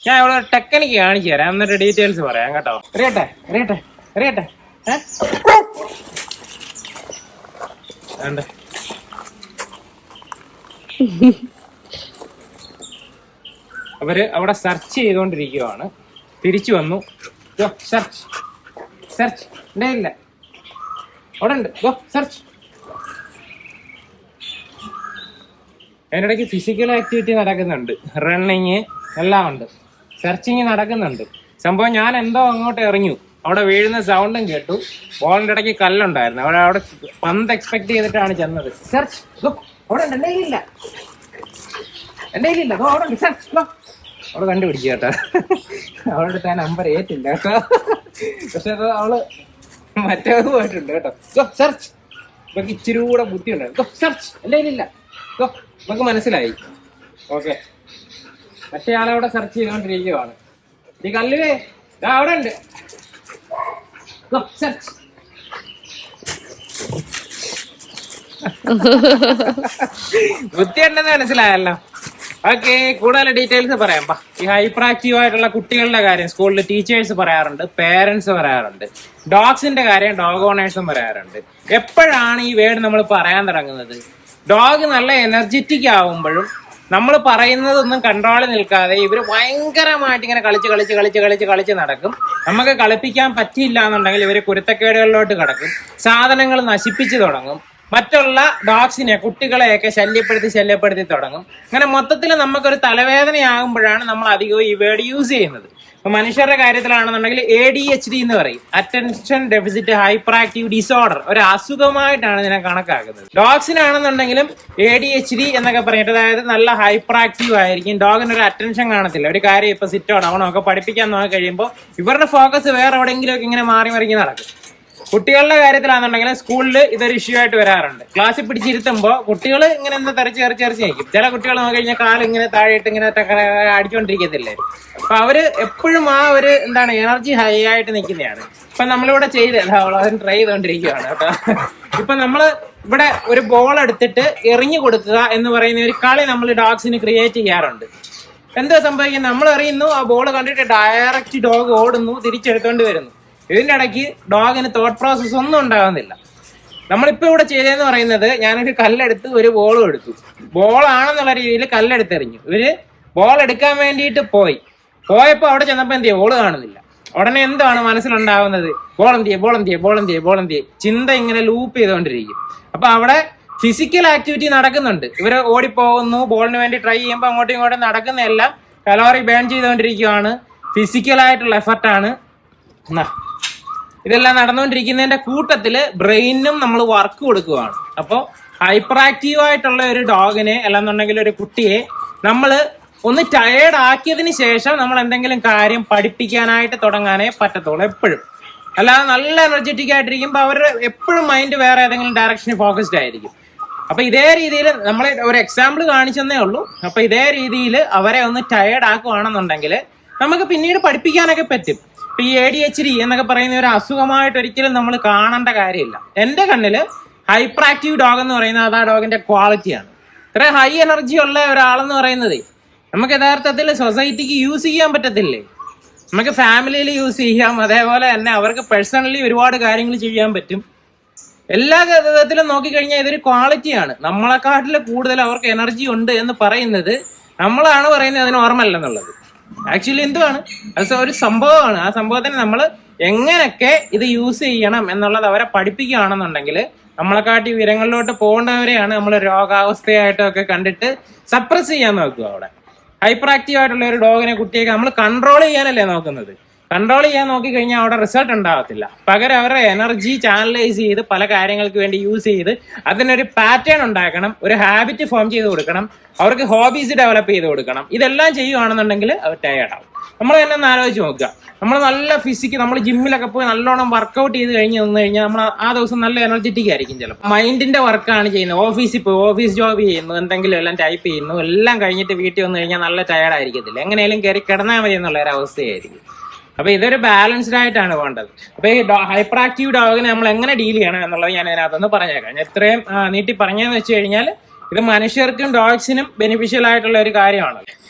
ഞാൻ ഇവിടെ ടെക്നിക്ക് കാണിച്ചു തരാം, എന്നിട്ട് ഡീറ്റെയിൽസ് പറയാം കേട്ടോ. അറിയട്ടെ അറിയട്ടെ അറിയട്ടെ. അവര് അവിടെ സെർച്ച് ചെയ്തോണ്ടിരിക്കുവാണ്. തിരിച്ചു വന്നു. സെർച്ച് സെർച്ച് ഇല്ല, അവിടെ ഉണ്ട്. സെർച്ച്. അതിനിടയ്ക്ക് ഫിസിക്കൽ ആക്ടിവിറ്റി നടക്കുന്നുണ്ട്, റണ്ണിങ് എല്ലാം ഉണ്ട്, സെർച്ചിങ് നടക്കുന്നുണ്ട്. സംഭവം ഞാൻ എന്തോ അങ്ങോട്ട് ഇറങ്ങി, അവിടെ വീഴുന്ന സൗണ്ടും കേട്ടു. ബോളിന്റെ ഇടയ്ക്ക് കല്ലുണ്ടായിരുന്നു, അവിടെ പന്ത് എക്സ്പെക്ട് ചെയ്തിട്ടാണ് ചെന്നത്. സെർച്ച് അവിടെ ഉണ്ട്, എന്റെ കയ്യിലില്ല, എന്റെ കയ്യിലില്ല, അവിടെ ഉണ്ട്. സെർച്ച് അവള് കണ്ടുപിടിച്ചു കേട്ടോ. അവളുടെ അടുത്ത് ആ നമ്പർ ഏറ്റില്ല കേട്ടോ, പക്ഷെ അത് അവള് മറ്റേത് പോയിട്ടുണ്ട് കേട്ടോ. സെർച്ച് ഇപ്പൊക്ക് ഇച്ചിരി കൂടെ ബുദ്ധി ഉണ്ടായിരുന്നു. സെർച്ച് എന്റെ കയ്യിലില്ല. നമുക്ക് മനസ്സിലായി. ഓക്കെ, മറ്റേ ആളവിടെ സെർച്ച് ചെയ്തോണ്ടിരിക്കുവാണ്. ഈ കല്ലിലേ അവിടെ ഉണ്ട്. സെർച്ച്. ബുദ്ധി ഉണ്ടെന്ന് മനസ്സിലായല്ലോ. ഓക്കെ, കൂടുതൽ ഡീറ്റെയിൽസ് പറയാം. ഈ ഹൈപ്പർ ആക്റ്റീവ് ആയിട്ടുള്ള കുട്ടികളുടെ കാര്യം സ്കൂളിൽ ടീച്ചേഴ്സ് പറയാറുണ്ട്, പേരൻസ് പറയാറുണ്ട്, ഡോഗ്സിന്റെ കാര്യം ഡോഗ് ഓണേഴ്സും പറയാറുണ്ട്. എപ്പോഴാണ് ഈ വേർഡ് നമ്മൾ പറയാൻ തുടങ്ങുന്നത്? ഡോഗ് നല്ല എനർജറ്റിക് ആവുമ്പോഴും നമ്മൾ പറയുന്നതൊന്നും കൺട്രോളിൽ നിൽക്കാതെ ഇവര് ഭയങ്കരമായിട്ട് ഇങ്ങനെ കളിച്ച് നടക്കും. നമുക്ക് കളിപ്പിക്കാൻ പറ്റിയില്ല എന്നുണ്ടെങ്കിൽ ഇവര് കുരുത്തക്കേടുകളിലോട്ട് കിടക്കും, സാധനങ്ങൾ നശിപ്പിച്ചു തുടങ്ങും, മറ്റുള്ള ഡോഗ്സിനെ കുട്ടികളെയൊക്കെ ശല്യപ്പെടുത്തി തുടങ്ങും. അങ്ങനെ മൊത്തത്തിൽ നമുക്കൊരു തലവേദനയാകുമ്പോഴാണ് നമ്മൾ അധികവും ഈ വേർഡ് യൂസ് ചെയ്യുന്നത്. ഇപ്പൊ മനുഷ്യരുടെ കാര്യത്തിലാണെന്നുണ്ടെങ്കിൽ ADHD എന്ന് പറയും, attention deficit hyper active disorder, ഒരു അസുഖമായിട്ടാണ് ഇതിനെ കണക്കാക്കുന്നത്. ഡോഗ്സിനാണെന്നുണ്ടെങ്കിലും ADHD എന്നൊക്കെ പറഞ്ഞിട്ട്, അതായത് നല്ല ഹൈപ്പർ ആക്റ്റീവ് ആയിരിക്കും, ഡോഗിന് ഒരു അറ്റൻഷൻ കാണത്തില്ല. ഒരു കാര്യം ഇപ്പൊ സിറ്റോ ഡൗണോ ഒക്കെ പഠിപ്പിക്കാൻ നോക്കി കഴിയുമ്പോൾ ഇവരുടെ ഫോക്കസ് വേറെ എവിടെയെങ്കിലും ഒക്കെ ഇങ്ങനെ മാറി നടക്കും. കുട്ടികളുടെ കാര്യത്തിലാണെന്നുണ്ടെങ്കിൽ സ്കൂളിൽ ഇതൊരു ഇഷ്യൂ ആയിട്ട് വരാറുണ്ട്. ക്ലാസ്സിൽ പിടിച്ചിരുത്തുമ്പോൾ കുട്ടികൾ ഇങ്ങനെ എന്താ തെറിച്ച് നിൽക്കും. ചില കുട്ടികൾ നോക്കി കഴിഞ്ഞാൽ കാല് ഇങ്ങനെ താഴെയിട്ട് ഇങ്ങനെ അടിച്ചുകൊണ്ടിരിക്കത്തില്ലേ. അപ്പൊ അവര് എപ്പോഴും ആ ഒരു എനർജി ഹൈ ആയിട്ട് നിൽക്കുന്നതാണ്. ഇപ്പൊ നമ്മളിവിടെ അതിന് ട്രൈ ചെയ്തോണ്ടിരിക്കുകയാണ് കേട്ടോ. ഇപ്പൊ നമ്മള് ഇവിടെ ഒരു ബോൾ എടുത്തിട്ട് എറിഞ്ഞു കൊടുക്കുക എന്ന് പറയുന്ന ഒരു കളി നമ്മൾ ഡോഗ്സിന് ക്രിയേറ്റ് ചെയ്യാറുണ്ട്. എന്താ സംഭവിക്കുന്നത്? നമ്മൾ എറിയുന്നു, ആ ബോൾ കണ്ടിട്ട് ഡയറക്റ്റ് ഡോഗ് ഓടുന്നു, തിരിച്ചെടുത്തോണ്ട് വരുന്നു. ഇതിന്റെ ഇടയ്ക്ക് ഡോഗിന് തോട്ട് പ്രോസസ് ഒന്നും ഉണ്ടാകുന്നില്ല. നമ്മളിപ്പോ ഇവിടെ ചെയ്തതെന്ന് പറയുന്നത്, ഞാനൊരു കല്ലെടുത്ത് ഒരു ബോളും എടുത്തു, ബോളാണെന്നുള്ള രീതിയിൽ കല്ലെടുത്തെറിഞ്ഞു. ഇവര് ബോൾ എടുക്കാൻ വേണ്ടിയിട്ട് പോയപ്പോ അവിടെ ചെന്നപ്പോ എന്ത് ചെയ്യും? ബോൾ കാണുന്നില്ല. ഉടനെ എന്താണ് മനസ്സിലുണ്ടാവുന്നത്? ബോളെന്തിയെ ചിന്ത ഇങ്ങനെ ലൂപ്പ് ചെയ്തുകൊണ്ടിരിക്കും. അപ്പൊ അവിടെ ഫിസിക്കൽ ആക്ടിവിറ്റി നടക്കുന്നുണ്ട്. ഇവര് ഓടിപ്പോകുന്നു, ബോളിന് വേണ്ടി ട്രൈ ചെയ്യുമ്പോൾ അങ്ങോട്ടും ഇങ്ങോട്ടും നടക്കുന്നതെല്ലാം കലോറി ബേൺ ചെയ്തുകൊണ്ടിരിക്കുകയാണ്, ഫിസിക്കലായിട്ടുള്ള എഫർട്ടാണ്. ഇതെല്ലാം നടന്നുകൊണ്ടിരിക്കുന്നതിന്റെ കൂട്ടത്തില് ബ്രെയിനും നമ്മൾ വർക്ക് കൊടുക്കുകയാണ്. അപ്പോൾ ഹൈപ്പർ ആക്റ്റീവ് ആയിട്ടുള്ള ഒരു ഡോഗിനെ അല്ലെന്നുണ്ടെങ്കിൽ ഒരു കുട്ടിയെ നമ്മൾ ഒന്ന് ടയേർഡ് ആക്കിയതിന് ശേഷം നമ്മൾ എന്തെങ്കിലും കാര്യം പഠിപ്പിക്കാനായിട്ട് തുടങ്ങാനേ പറ്റത്തുള്ളൂ എപ്പോഴും. അല്ലാതെ നല്ല എനർജറ്റിക് ആയിട്ടിരിക്കുമ്പോൾ അവരുടെ എപ്പോഴും മൈൻഡ് വേറെ ഏതെങ്കിലും ഡയറക്ഷനിൽ ഫോക്കസ്ഡ് ആയിരിക്കും. അപ്പൊ ഇതേ രീതിയിൽ നമ്മൾ ഒരു എക്സാമ്പിൾ കാണിച്ചെന്നേ ഉള്ളൂ. അപ്പൊ ഇതേ രീതിയിൽ അവരെ ഒന്ന് ടയേർഡ് ആക്കുകയാണെന്നുണ്ടെങ്കിൽ നമുക്ക് പിന്നീട് പഠിപ്പിക്കാനൊക്കെ പറ്റും. ഈ ADHD എന്നൊക്കെ പറയുന്ന ഒരു അസുഖമായിട്ട് ഒരിക്കലും നമ്മൾ കാണേണ്ട കാര്യമില്ല. എന്റെ കണ്ണില് ഹൈപ്പർ ആക്റ്റീവ് ഡോഗ് എന്ന് പറയുന്നത് അത് ആ ഡോഗിന്റെ ക്വാളിറ്റിയാണ്. ഇത്ര ഹൈ എനർജി ഉള്ള ഒരാളെന്ന് പറയുന്നത് നമുക്ക് യഥാർത്ഥത്തിൽ സൊസൈറ്റിക്ക് യൂസ് ചെയ്യാൻ പറ്റത്തില്ലേ? നമുക്ക് ഫാമിലിയിൽ യൂസ് ചെയ്യാം, അതേപോലെ തന്നെ അവർക്ക് പേഴ്സണലി ഒരുപാട് കാര്യങ്ങൾ ചെയ്യാൻ പറ്റും. എല്ലാ വിധത്തിലും നോക്കിക്കഴിഞ്ഞാൽ ഇതൊരു ക്വാളിറ്റിയാണ്. നമ്മളെക്കാട്ടിൽ കൂടുതൽ അവർക്ക് എനർജി ഉണ്ട് എന്ന് പറയുന്നത് നമ്മളാണ് പറയുന്നത് അതിന് ഓർമ്മല്ലെന്നുള്ളത്. ആക്ച്വലി എന്തുവാണ് അത്? ഒരു സംഭവമാണ്. ആ സംഭവത്തിന് നമ്മൾ എങ്ങനെയൊക്കെ ഇത് യൂസ് ചെയ്യണം എന്നുള്ളത് അവരെ പഠിപ്പിക്കുകയാണെന്നുണ്ടെങ്കിൽ നമ്മളെക്കാട്ടി ഉയരങ്ങളിലോട്ട് പോകേണ്ടവരെയാണ് നമ്മൾ രോഗാവസ്ഥയായിട്ടൊക്കെ കണ്ടിട്ട് സപ്രസ് ചെയ്യാൻ നോക്കുക. അവിടെ ഹൈപ്പർ ആക്റ്റീവ് ആയിട്ടുള്ള ഒരു ഡോഗിനെ, കുട്ടിയൊക്കെ നമ്മൾ കൺട്രോൾ ചെയ്യാനല്ലേ നോക്കുന്നത്. കൺട്രോൾ ചെയ്യാൻ നോക്കിക്കഴിഞ്ഞാൽ അവിടെ റിസൾട്ട് ഉണ്ടാകത്തില്ല. പകരം അവരുടെ എനർജി ചാനലൈസ് ചെയ്ത് പല കാര്യങ്ങൾക്ക് വേണ്ടി യൂസ് ചെയ്ത് അതിനൊരു പാറ്റേൺ ഉണ്ടാക്കണം, ഒരു ഹാബിറ്റ് ഫോം ചെയ്ത് കൊടുക്കണം, അവർക്ക് ഹോബീസ് ഡെവലപ്പ് ചെയ്ത് കൊടുക്കണം. ഇതെല്ലാം ചെയ്യുകയാണെന്നുണ്ടെങ്കിൽ അവർ ടയേർഡ് ആവും. നമ്മൾ തന്നെ ഒന്ന് ആലോചിച്ച് നോക്കുക. നമ്മൾ നല്ല നമ്മൾ ജിമ്മിലൊക്കെ പോയി നല്ലോണം വർക്കൗട്ട് ചെയ്ത് നിന്ന് കഴിഞ്ഞാൽ നമ്മൾ ആ ദിവസം നല്ല എനർജറ്റിക് ആയിരിക്കും. ചിലപ്പോൾ മൈൻഡിന്റെ വർക്കാണ് ചെയ്യുന്നത്. ഓഫീസ് ജോബ് ചെയ്യുന്നു, എന്തെങ്കിലും എല്ലാം ടൈപ്പ് ചെയ്യുന്നു, എല്ലാം കഴിഞ്ഞിട്ട് വീട്ടിൽ വന്നു കഴിഞ്ഞാൽ നല്ല ടയേർഡ് ആയിരിക്കത്തില്ല. എങ്ങനെയും കയറി കിടന്നാൽ മതി എന്നുള്ള ഒരു അവസ്ഥയായിരിക്കും. അപ്പൊ ഇതൊരു ബാലൻസ്ഡ് ആയിട്ടാണ് വേണ്ടത്. അപ്പൊ ഈ ഹൈപ്പർ ആക്റ്റീവ് ഡോഗിനെ നമ്മൾ എങ്ങനെ ഡീൽ ചെയ്യണം എന്നുള്ളത് ഞാൻ ഇതിനകത്തൊന്ന് പറഞ്ഞേക്കാം. ഞാൻ ഇത്രയും നീട്ടി പറഞ്ഞതെന്ന് വെച്ച് കഴിഞ്ഞാൽ ഇത് മനുഷ്യർക്കും ഡോഗ്സിനും ബെനിഫിഷ്യൽ ആയിട്ടുള്ള ഒരു കാര്യമാണ്.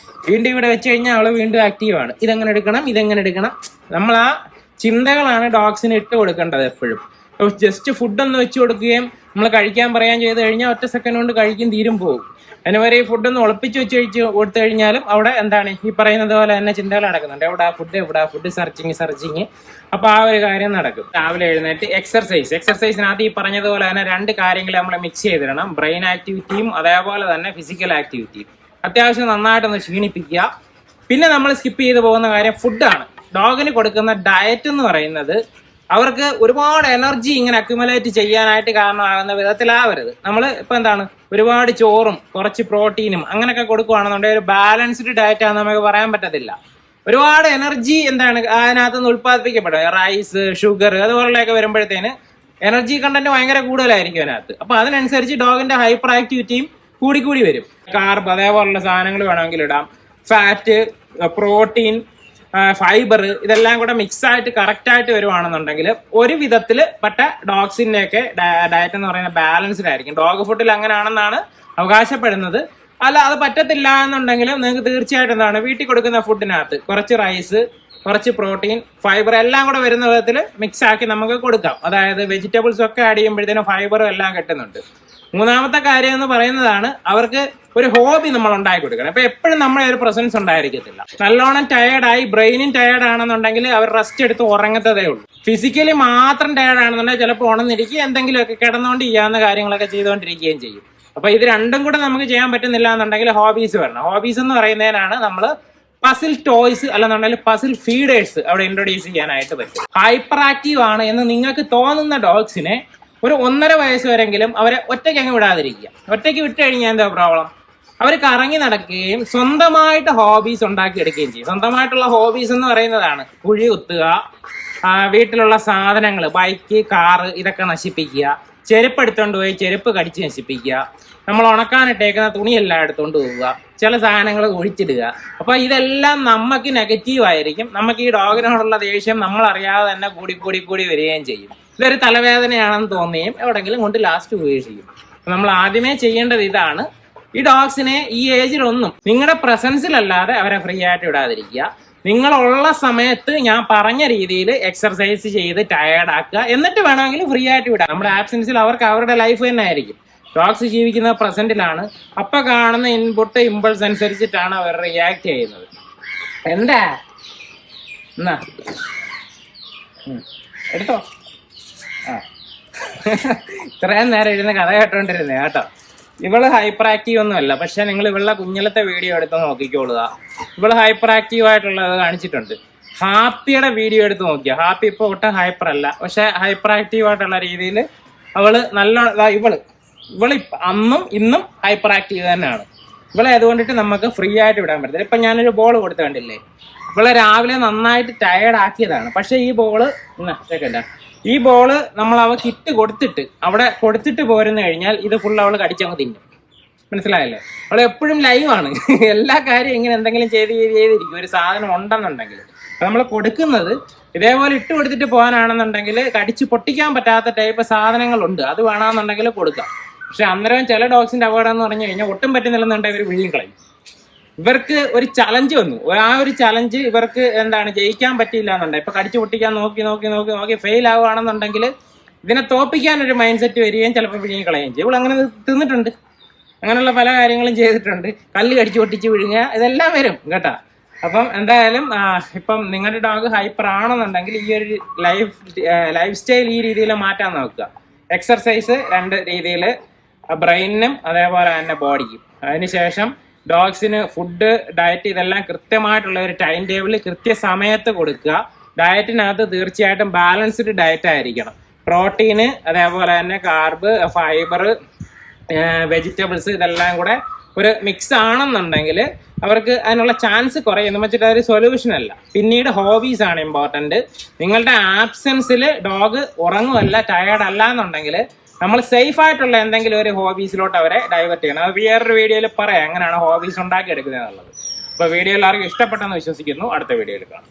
വീണ്ടും ഇവിടെ വെച്ച് കഴിഞ്ഞാൽ അവള് വീണ്ടും ആക്റ്റീവാണ്. ഇതെങ്ങനെ എടുക്കണം, ഇതെങ്ങനെ എടുക്കണം, നമ്മൾ ആ ചിന്തകളാണ് ഡോഗ്സിന് ഇട്ട് കൊടുക്കേണ്ടത് എപ്പോഴും. ജസ്റ്റ് ഫുഡൊന്ന് വെച്ച് കൊടുക്കുകയും നമ്മൾ കഴിക്കാൻ പറയാൻ ചെയ്ത് കഴിഞ്ഞാൽ ഒറ്റ സെക്കൻഡ് കൊണ്ട് കഴിക്കും, തീരും പോകും. അതിന് വരെ ഈ ഫുഡൊന്ന് ഒളിപ്പിച്ച് വെച്ച് കൊടുത്തു കഴിഞ്ഞാലും അവിടെ എന്താണ് ഈ പറയുന്നത് പോലെ തന്നെ ചിന്തകൾ നടക്കുന്നുണ്ട്. എവിടെ ആ ഫുഡ് സെർച്ചിങ്. അപ്പൊ ആ ഒരു കാര്യം നടക്കും. രാവിലെ എഴുന്നേറ്റ് എക്സർസൈസിനകത്ത് ഈ പറഞ്ഞതുപോലെ തന്നെ 2 കാര്യങ്ങൾ നമ്മൾ മിക്സ് ചെയ്തിടണം. ബ്രെയിൻ ആക്ടിവിറ്റിയും അതേപോലെ തന്നെ ഫിസിക്കൽ ആക്ടിവിറ്റിയും. അത്യാവശ്യം നന്നായിട്ടൊന്ന് ക്ഷീണിപ്പിക്കുക. പിന്നെ നമ്മൾ സ്കിപ്പ് ചെയ്ത് പോകുന്ന കാര്യം ഫുഡാണ്. ഡോഗിന് കൊടുക്കുന്ന ഡയറ്റ് എന്ന് പറയുന്നത് അവർക്ക് ഒരുപാട് എനർജി ഇങ്ങനെ അക്യുമുലേറ്റ് ചെയ്യാനായിട്ട് കാരണമാകുന്ന വിധത്തിലാവരുത്. നമ്മൾ ഇപ്പൊ എന്താണ് ഒരുപാട് ചോറും കുറച്ച് പ്രോട്ടീനും അങ്ങനെയൊക്കെ കൊടുക്കുകയാണെന്നുണ്ടെങ്കിൽ ഒരു ബാലൻസ്ഡ് ഡയറ്റ് ആണെന്ന് നമുക്ക് പറയാൻ പറ്റത്തില്ല. ഒരുപാട് എനർജി എന്താണ് അതിനകത്ത് നിന്ന് ഉത്പാദിപ്പിക്കപ്പെടും. റൈസ്, ഷുഗർ അതുപോലെയൊക്കെ വരുമ്പോഴത്തേന് എനർജി കണ്ടന്റ് ഭയങ്കര കൂടുതലായിരിക്കും അതിനകത്ത്. അപ്പൊ അതിനനുസരിച്ച് ഡോഗിന്റെ ഹൈപ്പർ ആക്ടിവിറ്റിയും കൂടി വരും. കാർബ് അതേപോലുള്ള സാധനങ്ങൾ വേണമെങ്കിൽ ഇടാം. ഫാറ്റ്, പ്രോട്ടീൻ, ഫൈബർ ഇതെല്ലാം കൂടെ മിക്സ് ആയിട്ട് കറക്റ്റ് ആയിട്ട് വരുവാണെന്നുണ്ടെങ്കിൽ ഒരു വിധത്തിൽ പെട്ട ഡോഗ്സിന്റെ ഒക്കെ ഡയറ്റ് എന്ന് പറയുന്നത് ബാലൻസ്ഡ് ആയിരിക്കും. ഡോഗ് ഫുഡിൽ അങ്ങനെയാണെന്നാണ് അവകാശപ്പെടുന്നത്. അല്ല, അത് പറ്റത്തില്ല എന്നുണ്ടെങ്കിൽ നിങ്ങൾക്ക് തീർച്ചയായിട്ടും എന്താണ് വീട്ടിൽ കൊടുക്കുന്ന ഫുഡിനകത്ത് കുറച്ച് റൈസ്, കുറച്ച് പ്രോട്ടീൻ, ഫൈബർ എല്ലാം കൂടെ വരുന്ന വിധത്തിൽ മിക്സ് ആക്കി നമുക്ക് കൊടുക്കാം. അതായത് വെജിറ്റബിൾസ് ഒക്കെ ആഡ് ചെയ്യുമ്പോഴത്തേനും ഫൈബറും എല്ലാം കിട്ടുന്നുണ്ട്. മൂന്നാമത്തെ കാര്യം എന്ന് പറയുന്നതാണ് അവർക്ക് ഒരു ഹോബി നമ്മൾ ഉണ്ടാക്കി കൊടുക്കണം. അപ്പൊ എപ്പോഴും നമ്മളെ ഒരു പ്രസൻസ് ഉണ്ടായിരിക്കത്തില്ല. നല്ലോണം ടയേർഡായി ബ്രെയിനും ടയേർഡ് ആണെന്നുണ്ടെങ്കിൽ അവർ റെസ്റ്റ് എടുത്ത് ഉറങ്ങത്തതേ ഉള്ളൂ. ഫിസിക്കലി മാത്രം ടയേർഡ് ആണെന്നുണ്ടെങ്കിൽ ചിലപ്പോൾ ഉണർന്നിരിക്കുക എന്തെങ്കിലുമൊക്കെ കിടന്നുകൊണ്ട് ചെയ്യാവുന്ന കാര്യങ്ങളൊക്കെ ചെയ്തുകൊണ്ടിരിക്കുകയും ചെയ്യും. അപ്പൊ ഇത് രണ്ടും കൂടെ നമുക്ക് ചെയ്യാൻ പറ്റുന്നില്ല എന്നുണ്ടെങ്കിൽ ഹോബീസ് വരണം. ഹോബീസ് എന്ന് പറയുന്നതിനാണ് നമ്മൾ പസിൽ ടോയ്സ് അല്ലെന്നുണ്ടെങ്കിൽ പസിൽ ഫീഡേഴ്സ് അവിടെ ഇൻട്രൊഡ്യൂസ് ചെയ്യാനായിട്ട് പറ്റും. ഹൈപ്പർ ആക്റ്റീവ് ആണ് എന്ന് നിങ്ങൾക്ക് തോന്നുന്ന ഡോഗ്സിനെ ഒരു 1.5 വയസ്സ് വരെങ്കിലും അവരെ ഒറ്റയ്ക്ക് അങ്ങ് വിടാതിരിക്കുക. ഒറ്റയ്ക്ക് വിട്ട് കഴിഞ്ഞാൽ എന്താ പ്രോബ്ലം? അവർ കറങ്ങി നടക്കുകയും സ്വന്തമായിട്ട് ഹോബീസ് ഉണ്ടാക്കിയെടുക്കുകയും ചെയ്യും. സ്വന്തമായിട്ടുള്ള ഹോബീസ് എന്ന് പറയുന്നതാണ് കുഴി കുത്തുക, വീട്ടിലുള്ള സാധനങ്ങൾ ബൈക്ക്, കാറ് ഇതൊക്കെ നശിപ്പിക്കുക, ചെരുപ്പ് എടുത്തോണ്ട് പോയി ചെരുപ്പ് കടിച്ച് നശിപ്പിക്കുക, നമ്മൾ ഉണക്കാനിട്ടേക്കുന്ന തുണിയെല്ലാം എടുത്തോണ്ട് പോവുക, ചില സാധനങ്ങൾ ഒഴിച്ചിടുക. അപ്പൊ ഇതെല്ലാം നമുക്ക് നെഗറ്റീവ് ആയിരിക്കും. നമുക്ക് ഈ ഡോഗിനോടുള്ള ദേഷ്യം നമ്മൾ അറിയാതെ തന്നെ കൂടി വരികയും ചെയ്യും. ഇതൊരു തലവേദനയാണെന്ന് തോന്നുകയും എവിടെങ്കിലും കൊണ്ട് ലാസ്റ്റ് പോവുകയും ചെയ്യും. നമ്മൾ ആദ്യമേ ചെയ്യേണ്ടത് ഇതാണ്. ഈ ഡോഗ്സിനെ ഈ ഏജിലൊന്നും നിങ്ങളുടെ പ്രസൻസിലല്ലാതെ അവരെ ഫ്രീ ആയിട്ട് വിടാതിരിക്കുക. നിങ്ങളുള്ള സമയത്ത് ഞാൻ പറഞ്ഞ രീതിയിൽ എക്സർസൈസ് ചെയ്ത് ടയേർഡ് ആക്കുക. എന്നിട്ട് വേണമെങ്കിൽ ഫ്രീ ആയിട്ട് വിടാം. നമ്മുടെ ആബ്സെൻസിൽ അവർക്ക് അവരുടെ ലൈഫ് തന്നെ ആയിരിക്കും. ഡോഗ്സ് ജീവിക്കുന്ന പ്രസന്റിലാണ്. അപ്പൊ കാണുന്ന ഇൻപുട്ട് ഇമ്പൾസ് അനുസരിച്ചിട്ടാണ് അവർ റിയാക്ട് ചെയ്യുന്നത്. എന്താ എന്നാ എടുത്തോ. ഇത്രയും നേരം ഇരുന്ന് കഥ കേട്ടോണ്ടിരുന്നേ കേട്ടോ. ഇവള് ഹൈപ്പർ ആക്റ്റീവ് ഒന്നുമല്ല. പക്ഷെ നിങ്ങൾ ഇവളുടെ കുഞ്ഞിലത്തെ വീഡിയോ എടുത്ത് നോക്കിക്കോളുക. ഇവള് ഹൈപ്പർ ആക്റ്റീവ് ആയിട്ടുള്ളത് കാണിച്ചിട്ടുണ്ട്. ഹാപ്പിയുടെ വീഡിയോ എടുത്ത് നോക്കിയ ഹാപ്പി ഇപ്പൊ ഒട്ടും ഹൈപ്പർ അല്ല. പക്ഷെ ഹൈപ്പർ ആക്റ്റീവ് ആയിട്ടുള്ള രീതിയിൽ അവള് നല്ല ഇവള് അന്നും ഇന്നും ഹൈപ്പർ ആക്റ്റീവ് തന്നെയാണ്. ഇവളെ അതുകൊണ്ടിട്ട് നമുക്ക് ഫ്രീ ആയിട്ട് വിടാൻ പറ്റില്ല. ഇപ്പൊ ഞാനൊരു ബോൾ കൊടുത്തു കണ്ടില്ലേ, ഇവളെ രാവിലെ നന്നായിട്ട് ടയേർഡ് ആക്കിയതാണ്. പക്ഷെ ഈ ബോള് ഈ ബോള് നമ്മൾ അവൾക്ക് ഇട്ട് കൊടുത്തിട്ട് അവിടെ കൊടുത്തിട്ട് പോരുന്നു കഴിഞ്ഞാൽ ഇത് ഫുൾ അവൾ കടിച്ചങ്ങ് തിന്നും. മനസ്സിലായല്ലേ? അവൾ എപ്പോഴും ലൈവാണ്. എല്ലാ കാര്യം ഇങ്ങനെ എന്തെങ്കിലും ചെയ്തിരിക്കും. ഒരു സാധനം ഉണ്ടെന്നുണ്ടെങ്കിൽ നമ്മൾ കൊടുക്കുന്നത് ഇതേപോലെ ഇട്ട് കൊടുത്തിട്ട് പോകാനാണെന്നുണ്ടെങ്കിൽ കടിച്ച് പൊട്ടിക്കാൻ പറ്റാത്ത ടൈപ്പ് സാധനങ്ങളുണ്ട്. അത് വേണമെന്നുണ്ടെങ്കിൽ കൊടുക്കാം. പക്ഷെ അന്നേരം ചില ഡോഗ്സിന്റെ അപകടം എന്ന് പറഞ്ഞു കഴിഞ്ഞാൽ ഒട്ടും പറ്റുന്നില്ലെന്നുണ്ടെങ്കിൽ ഇവർ വിഴുങ്ങി കളയും. ഇവർക്ക് ഒരു ചലഞ്ച് വന്നു. ആ ഒരു ചലഞ്ച് ഇവർക്ക് എന്താണ് ജയിക്കാൻ പറ്റിയില്ല എന്നുണ്ടെങ്കിൽ ഇപ്പൊ കടിച്ചു പൊട്ടിക്കാൻ നോക്കി ഫെയിൽ ആവുകയാണെന്നുണ്ടെങ്കിൽ ഇതിനെ തോപ്പിക്കാൻ ഒരു മൈൻഡ് സെറ്റ് വരികയും ചിലപ്പോൾ വിഴുങ്ങി കളയുകയും ചെയ്യും. ഇവൾ അങ്ങനെ തിന്നിട്ടുണ്ട്. അങ്ങനെയുള്ള പല കാര്യങ്ങളും ചെയ്തിട്ടുണ്ട്. കല്ല് കടിച്ചു പൊട്ടിച്ച് വിഴുങ്ങുക ഇതെല്ലാം വരും കേട്ടാ. അപ്പം എന്തായാലും ഇപ്പം നിങ്ങളുടെ ഡോഗ് ഹൈപ്പർ ആണെന്നുണ്ടെങ്കിൽ ഈ ഒരു ലൈഫ് സ്റ്റൈൽ ഈ രീതിയിൽ മാറ്റാൻ നോക്കുക. എക്സർസൈസ് 2 രീതിയിൽ, ബ്രെയിനിനും അതേപോലെ തന്നെ ബോഡിക്കും. അതിനുശേഷം ഡോഗ്സിന് ഫുഡ്, ഡയറ്റ് ഇതെല്ലാം കൃത്യമായിട്ടുള്ള ഒരു ടൈം ടേബിൾ കൃത്യസമയത്ത് കൊടുക്കുക. ഡയറ്റിനകത്ത് തീർച്ചയായിട്ടും ബാലൻസ്ഡ് ഡയറ്റ് ആയിരിക്കണം. പ്രോട്ടീന് അതേപോലെ തന്നെ കാർബ്, ഫൈബർ, വെജിറ്റബിൾസ് ഇതെല്ലാം കൂടെ ഒരു മിക്സ് ആണെന്നുണ്ടെങ്കിൽ അവർക്ക് അതിനുള്ള ചാൻസ് കുറയും. എന്ന് വെച്ചിട്ട് അതൊരു സൊല്യൂഷൻ അല്ല. പിന്നീട് ഹോബീസ് ആണ് ഇമ്പോർട്ടൻറ്റ്. നിങ്ങളുടെ ആബ്സെൻസിൽ ഡോഗ് ഉറങ്ങുമല്ല, ടയേർഡ് അല്ല എന്നുണ്ടെങ്കിൽ നമ്മൾ സേഫ് ആയിട്ടുള്ള എന്തെങ്കിലും ഒരു ഹോബീസിലോട്ട് അവരെ ഡൈവേർട്ട് ചെയ്യണം. അത് വേറൊരു വീഡിയോയിൽ പറയാം എങ്ങനെയാണ് ഹോബീസ് ഉണ്ടാക്കി എടുക്കുന്നത് എന്നുള്ളത്. അപ്പോൾ വീഡിയോ എല്ലാവർക്കും ഇഷ്ടപ്പെട്ടെന്ന് വിശ്വസിക്കുന്നു. അടുത്ത വീഡിയോയിൽ കാണാം.